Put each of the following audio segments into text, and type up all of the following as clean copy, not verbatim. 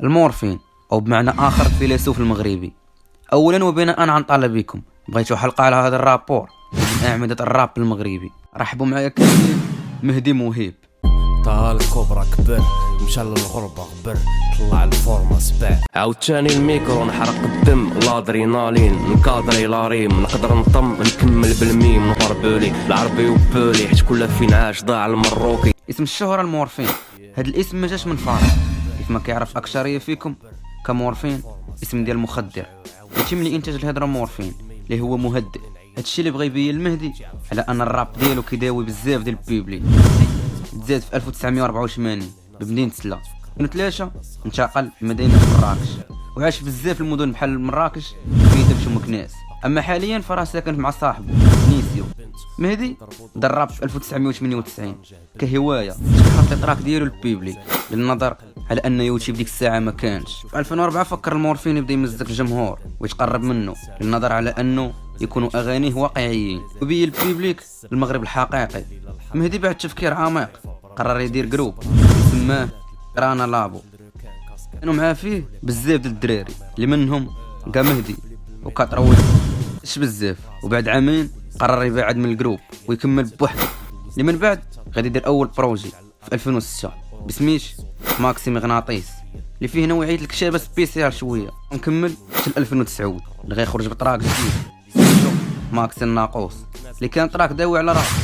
المورفين أو بمعنى آخر الفيلسوف المغربي. أولا وبناء عن طلبكم بغيتو حلقة على هذا الرابور من أعمدة الراب المغربي. رحبوا معايا كاملين مهدي مهيب. طال الكوبرا كبر مشى للغربة غبر طلع الفورما سبع عاوتاني الميكرو نحرق الدم الادرينالين نكادري لاريم نقدر نطم نكمل بالميم نقربولي العربي وبولي حيت كل فين عاش ضاع المروكي. اسم الشهرة المورفين. هاد الاسم ما جاش من فراغ، كيف ما كيعرف أكثرية فيكم كمورفين اسم ديال مخدر يتم لإنتاج الهيدرومورفين اللي هو مهدئ. هادشي اللي بغى يبين المهدي على أن الراب ديالو كيداوي بزاف ديال البيبلي. تزاد في 1984 بمدينة سلا. 2003 انتقل لمدينة مراكش وعاش بزاف المدن بحال مراكش كيدبش ومكناس. اما حاليا فراه ساكن مع صاحبه نيسيو. مهدي درب في 1998 كهوايه حط التراك ديالو البيبلي بالنظر على ان يوتيوب ديك الساعه ما كانش. في 2004 فكر المورفين يبدا يمزق الجمهور ويتقرب منه بالنظر على انه يكونوا اغانيه واقعيين وبين البيبليك المغرب الحقيقي. مهدي بعد تفكير عميق قرر يدير جروب سماه رانا لابو. كانوا معاه فيه بزاف ديال الدراري اللي منهم كا مهدي وكاتروي اش بزاف. وبعد عامين قرر يبعد من الجروب ويكمل بوحده اللي من بعد غادي يدير اول بروجي في 2006 بسميش ماكسي مغناطيس اللي فيه نوعيه الكتابه سبيسيال شويه. ونكمل حتى 2009 اللي غيخرج بطراك جديد سميتو ماكسي الناقوس اللي كان طراك داوي على راسو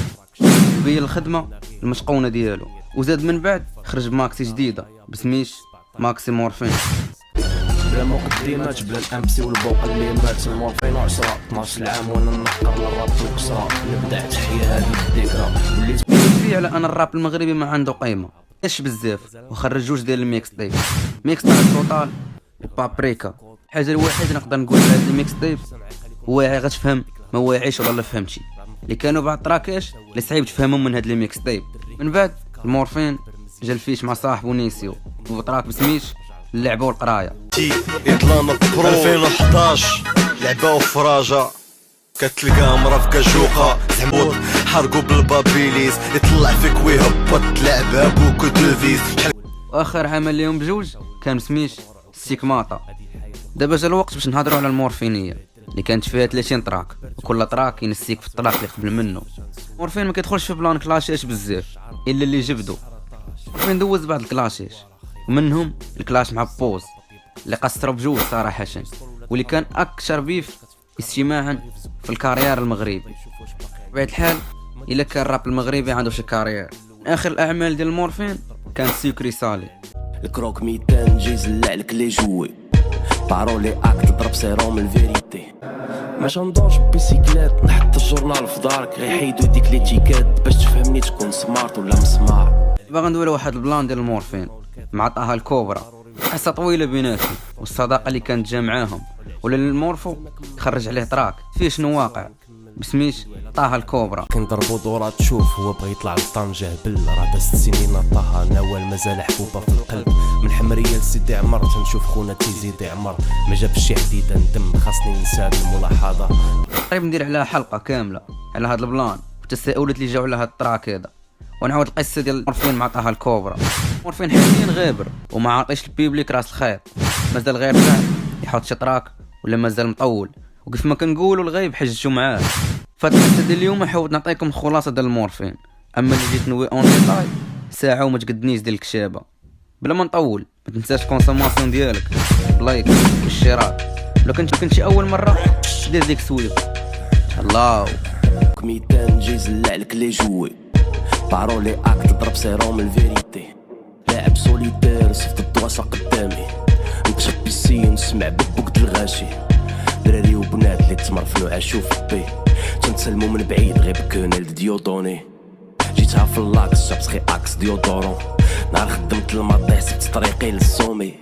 بين الخدمه المشقونه ديالو. وزاد من بعد خرج ماكسي جديده بسميش ماكسي مورفين. بلا مقدمات بلا الامسي والبوق اللي مات المورفين 10 12 عام وانا نقر للراب والكسرة نبدا تحيا هذه الذكرى وليت فيه على ان الراب المغربي ما عنده قيمه ايش بزاف. وخرج جوج ديال الميكس تيب ميكس تاع توتال بابريكا. الحاجه الوحيده نقدر نقول على هذا الميكس تيب واعي غتفهم ما واعيش ولا فهمتي اللي كانوا بعض التراكاش اللي صعيب تفهمهم من هذا الميكس تيب. من بعد المورفين جا الفيش مع صاحبه نيسيو وتراك بسميش اللعبه والقرايه. يطلعنا برو 2011 لعبه وفراجه كتلقى مرا في كاجوقه زعمود حرقوا بالبابيليز يطلع فيك ويهبط لعبه بوكو دوفيز. واخر عمل ليهم بجوج كان سميش ستيكماتا. دابا جا الوقت باش نهضروا على المورفينيه اللي كانت فيها 30 تراك وكل تراك ينسيك في الطلاق اللي قبل منه. مورفين ما كيدخلش في بلان كلاشيش بزاف الا اللي جبدو. مورفين دوز بعض الكلاشيش ومنهم الكلاش مع بوز اللي قصروا بجوج صراحه واللي كان اكثر بيف استماعا في الكارير المغربي. بطبيعه الحال الا كان الراب المغربي عنده شي كارير. اخر الاعمال ديال المورفين كان سيكري سالي. الكروك 200 جي زلع لك لي جوي بارولي اكت ضرب سيروم الفيريتي ماش ندورش بيسيكلات نحط الجورنال في دارك غيحيدو ديك لي تيكات باش تفهمني تكون سمارت ولا مسمار. باغا ندوي واحد البلان ديال المورفين مع طه الكوبرا قصه طويله بيناتهم والصداقه اللي كانت جا معاهم ولا المورفو خرج عليه تراك فيه شنو واقع بسميش طه الكوبرا. كنضربو دورة تشوف هو بغى يطلع لطنجة هبل راه داز السنين طه نوال مازال حبوبة في القلب من حمرية لسيدي عمر تنشوف خونا تيزيد عمر ما جابش شي حديدة ندم خاصني ننسى الملاحظة. قريب ندير عليها حلقة كاملة على هاد البلان والتساؤلات اللي جاو على هاد التراك هذا ونعاود القصة ديال مورفين مع طه الكوبرا. مورفين حاليا غابر وما عاطيش البيبليك راس الخيط مازال غير يحط شي تراك ولا مازال مطول وكيف ما كنقولوا الغايب حجتو معاه. فهاد الحلقه ديال اليوم حاولت نعطيكم الخلاصه ديال المورفين. اما اللي جيت نوي اون ديتاي ساعه وما تقدنيش ديال الكتابه. بلا ما نطول ما تنساش الكونسوماسيون ديالك لايك والاشتراك. لو كنت شي اول مره دير ديك سويف الله 200 جي زلع لك لي جوي بارولي اكت ضرب سيروم الفيريتي لاعب سوليتير صفت الدواسه قدامي نكتب بيسي نسمع ببوك الغاشي دراري وبنات اللي تمرفلو عاشو في البي تنسلمو من بعيد غير بكونيل ديودوني جيتها في اللاكس جابس غي اكس ديودورون نهار خدمت المطيح سبت طريقي للسومي